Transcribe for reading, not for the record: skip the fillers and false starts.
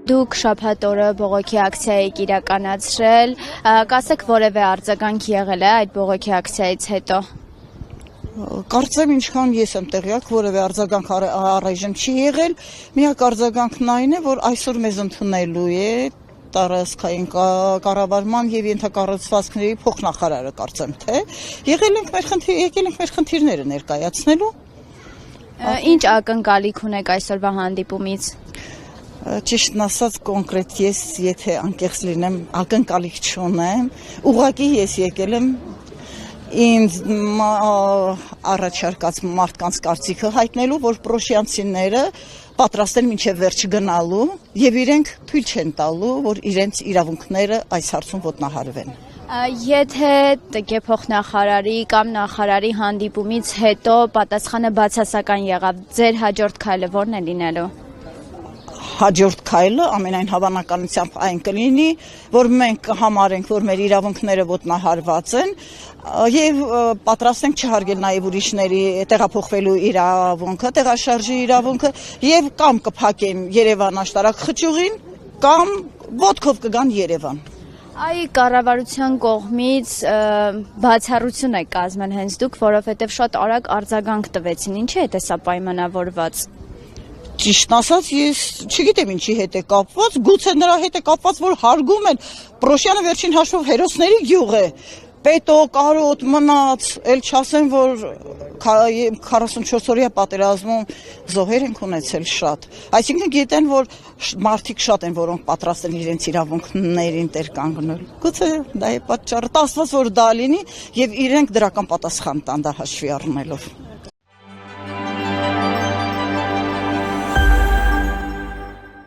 Դուք շաբաթ օրը բողոքի ակցիա եք իրականացրել, կասեք որևէ արձագանք եղել է այդ բողոքի ակցիայից հետո։ Կարծեմ ինչքան ես եմ տեղյակ, որևէ արձագանք առայժմ չի եղել, միակ արձագանքն այն է, որ այսօր մեզ ընդունելու է տարածքային կառավարման եւ ենթակառուցվածքների փոխնախարարը, կարծեմ թե եկել ենք մեր խնդիրները ներկայացնելու։ Ինչ ակնկալիք ունեք այսօրվա հանդիպումից։ Ճիշտն ասած կոնկրետ ես, եթե անկեղծ լինեմ, ակնկալիք չունեմ, ուղղակի ես եկել եմ ինձ առաջարկած մարդկանց կարծիքը հայտնելու, որ պրոշյանցիները պատրաստ են մինչև վերջ գնալու եւ իրենք թույլ չեն տալու, որ իրենց իրավունքները այս հարցում ոտնահարվեն։ Եթե ՏԿ փոխնախարարի կամ նախարարի հանդիպումից հետո պատասխանը բացասական եղավ, ձեր հաջորդ քայլը ո՞րն է լինելու։ Հաջորդ քայլը ամենայն հավանականությամբ այն կլինի, որ մենք կհամարենք, որ մեր իրավունքները ոտնահարված են եւ պատրաստ ենք չհարգել նաեւ ուրիշների տեղափոխվելու իրավունքը, տեղաշարժի իրավունքը եւ կամ կփակեն Երևան աշտարակ խճուղին կամ ոտքով կգան Երևան։ Այ կառավարության կողմից բացառություն է կազմել հենց դուք, որովհետև շատ արագ արձագանք տվեցին, ինչի է սա պայմանավորված։ Ճիշտ ասած, ես չգիտեմ ինչի հետ է կապված, գուցե նրա հետ է կապված, որ հարգում են Պրոշյանը վերջին հաշվով հերոսների գյուղ է, պետո կարոտ մնաց, էլ չասեմ, որ 44-օրյա պատերազմում զոհեր ենք ունեցել շատ, այսինքն գիտեն, որ մարդիկ շատ են, որոնք պատրաստ են իրենց իրավունքներին տեր կանգնել, գուցե դա է պատճառը, տասված որ դա լինի և իրենք դրական պատասխան տան դա հաշվի առնելով։